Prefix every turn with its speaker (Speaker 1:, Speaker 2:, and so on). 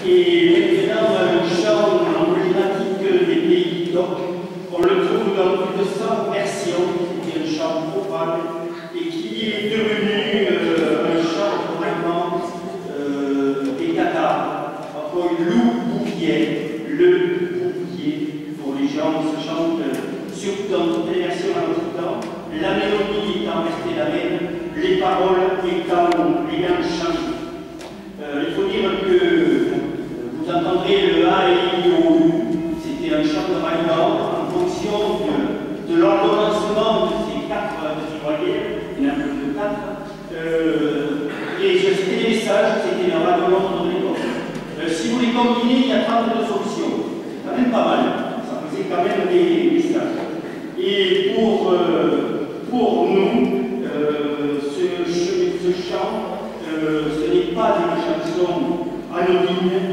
Speaker 1: Et maintenant, le chant emblématique des pays d'Oc, on le trouve dans plus de 100 versions, c'est un chant profane, et qui est devenu un chant vraiment des Tatars, entre loup-bouvier, le bouvier, pour les gens qui se chantent surtout dans toutes les versions à notre temps, la mélodie étant restée la même, les paroles étant changées. Il faut dire que vous entendrez le A et le O. C'était un chant de Ragnar en fonction de l'ordonnancement de ces 4 voyelles, il y en a plus de 4. Et c'était les messages, c'était la radiomontre de l'époque. Si vous les combinez, il y a 32 solutions. C'est quand même pas mal, ça faisait quand même des messages. Et pour nous, ce chant, ce n'est pas une chanson anonyme,